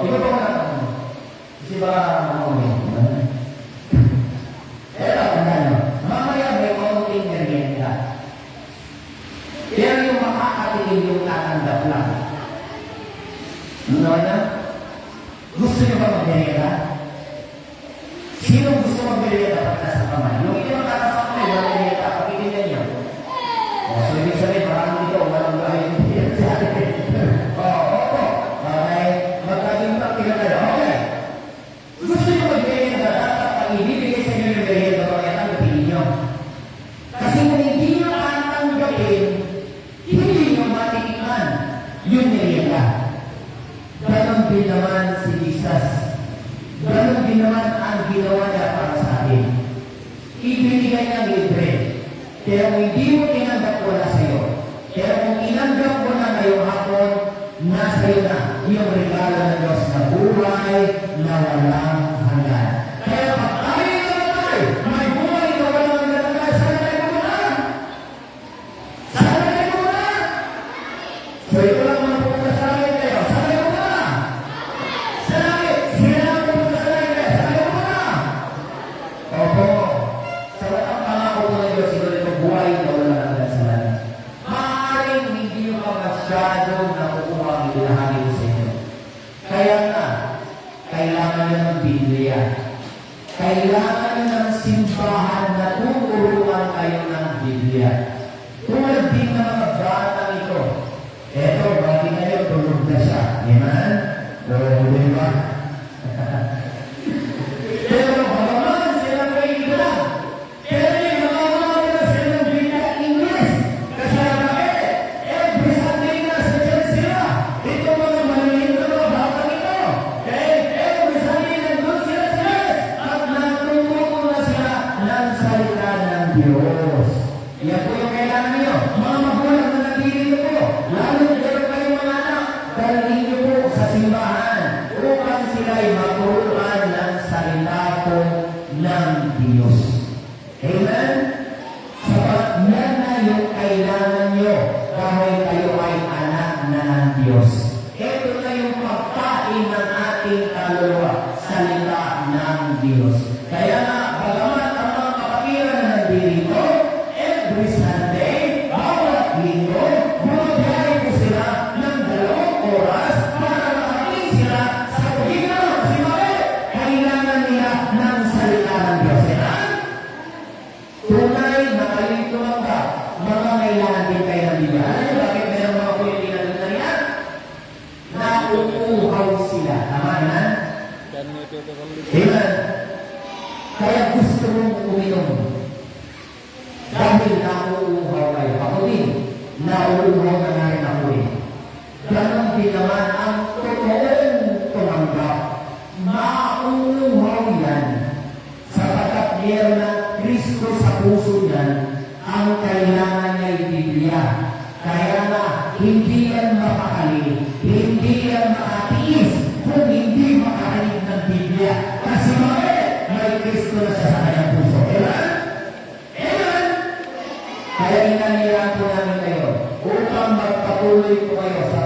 iba pa wala ka mo. Kasi ba, pero, ano, mamaya may kaunting merienda. Pero yung makakatingin yung tatanggap lang. Ano na? Gusto nyo ba mag-merienda? Sino gusto mag-merienda pag nasa kamay? Yung hindi makakasama kayo, walang merienda, pakitingnan nyo. So, ibig sabihin, marami dito, walang gaya yung merienda sa akin. Oo. Okay. Magkaging practical kayo. Okay. Gusto nyo mag-merienda, dapat pag ibibigay sa inyo yung merienda, kaya tanggapin nyo. Kasi kung hindi nyo tatanggapin, hindi nyo matitikman yung merienda. Ganon din naman si Jesus. Ganon din naman ang ginawa niya para sa atin. Ibinigay niya libre. Pero kung hindi mo tinanggap, wala sa iyo. Pero kung tinanggap mo na ngayong hapon, nasa iyo na yung regalo ng Diyos na buhay na walang hanggan. Kaya pag tayo naman may buhay na walang hanggan, saan tayo muna? Saan tayo muna? So ito lang mga pupunta sa akin kayo. Saan tayo muna? Sa langit. Sila lang pupunta sa langit kayo. Saan tayo muna? Opo. Sa watang pangako ko ng Diyos, ito ito buhay na walang hanggan sa langit. Maaaring hindi nyo pa masyado nakukuha ang ilahagin sa inyo. Kaya nga, kailangan nyo ng Biblia. Kailangan nyo ng simbahan na tuturuan kayo ng Biblia. Tulad din ng mga batang ito. Eto, bakit kayo tulog na siya? Amen? O, di ba? Pero bagaman silang kaibigan. Pero yung mga sila ng Biblia English. Kasi bakit? Every Sunday na sa church sila. Ito mga maliliit na mga batang ito. Okay? Every Sunday nandun sila sa church. At natututo na sila ng salita ng Diyos. Yan po yung kailangan niyo. Mga magulang na nandito po. Lalo na kayo kayong mga anak. Dalhin niyo po sa simbahan upang sila ay maturuan ng salita po ng Diyos. Amen? Sapat yan na yung kailangan nyo dahil kayo ay anak na ng Diyos. Ito na yung pagkain ng ating kaluluwa, salita ng Diyos. Kaya nga, bagamat ang mga kapatiran na nandito, every Sunday, bawat linggo, bumabiyahe po sila ng 2 oras para makating sila sa pagiging ng simbahan. Kailangan nila ng salita ng Diyos. Amen? Tunay na kayo'y tumanggap, mga kailangan din kayo ng Biblia. Alam niyo bakit mayroong mga kuya na yan? Nauuhaw sila. Tama na? Amen? Kaya gusto mong uminom. Dahil nauuhaw kayo. Ako din, nauuhaw na nga rin ako eh. Ganon din naman ang totoong tumanggap. Mauuhaw yan. Sapagkat meron ng Kristo sa puso niyan, ang kailangan niya ay Biblia. Kaya na, hindi yan mapakali, hindi yan makatiis, kung hindi makarinig ng Biblia. Kasi may Kristo na siya sa kanyang puso. Amen? Amen? Kaya inaniran po namin kayo upang magpatuloy po kayo sa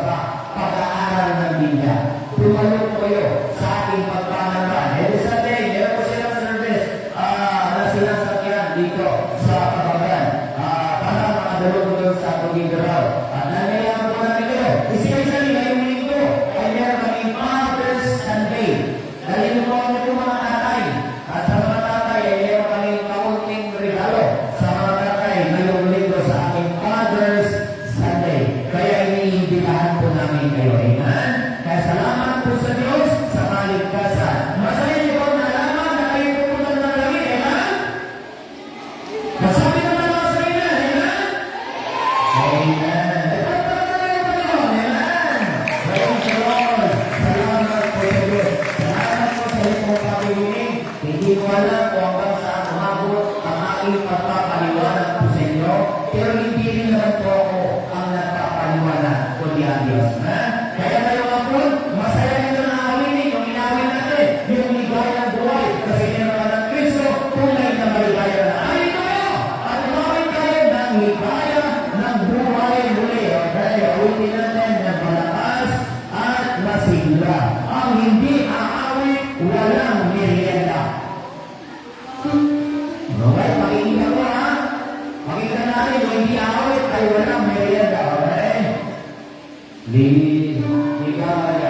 pag-aaral ng Biblia. Tumalo po kayo sa ating pagpapalala. Every Sunday, meron po silang service na sinasakyan dito sa Kabagan. Para makadalo po doon sa Tugigaraw. At nangyayang po namin kayo. Especially ngayong linggo ay meron kami Father's Sunday. Nalimutan niyo po mga tatay. At sa mga tatay ay meron kami kaunting regalo sa mga tatay ngayong linggo sa ating Father's Sunday. Kaya iniimbitahan po namin kayo. Amen? Kaya salamat po sa Diyos sa kaligtasan. Masaya niyo po na alaman na kayo pupunta ng langit. Amen? Masabi naman ako sa inyo. Amen? Amen. Praise the Lord. Salamat po sa Diyos. Salamat po sa inyong pakikinig. Hindi ko alam kung hanggang saan umabot ang aking pagpapaliwanag po sa inyo. Pero hindi rin naman po ako ang nagpapaliwanag kundi ang Diyos. Kaya tayo mga po, masaya nito na awinin yung inawin natin, yung ligayang buhay. Kasi meron ng Kristo, tunay na maligaya na. Awin tayo! At umawin tayo ng ligaya ng buhay muli. Okay? Awitin natin ng malakas at masigla. Ang hindi aawit, walang merienda. Okay? Pakinggan mo ha? Pakinggan natin kung hindi aawit ay walang merienda. Okay? Ligaya natin.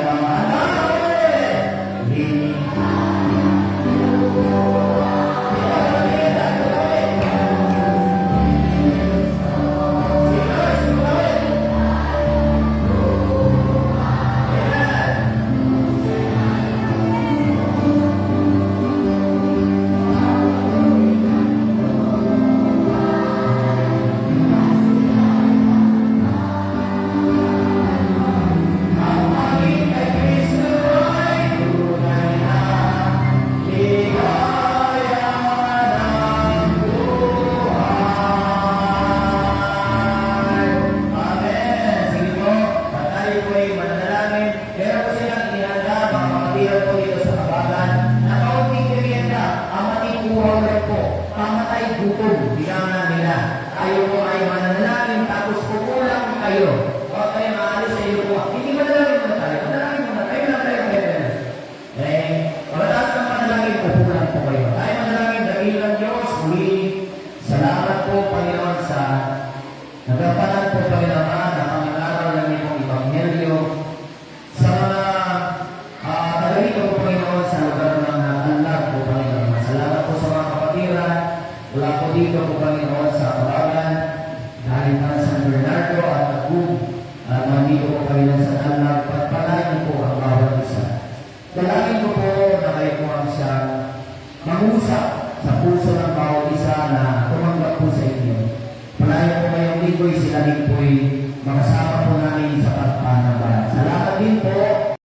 Salamat po, Panginoon, sa nagapanan po, Panginoon, na kami araw ng iyong Ebanghelyo sa mga tagalito po, Panginoon, sa lugar ng Anlag po, Panginoon. Salamat po sa mga kapatiran. Wala po dito po, Panginoon, sa Kabagan, dahil na San Bernardo at Agum, nandito po, Panginoon, sa Anlag. Pagpalain po ang bawat isa. Dalangin ko po na kayo po ang siyang mangusap sa puso ng bawat isa na tumanggap po sa inyo. Palayo po ngayong linggo'y sila rin po'y makasama po namin sa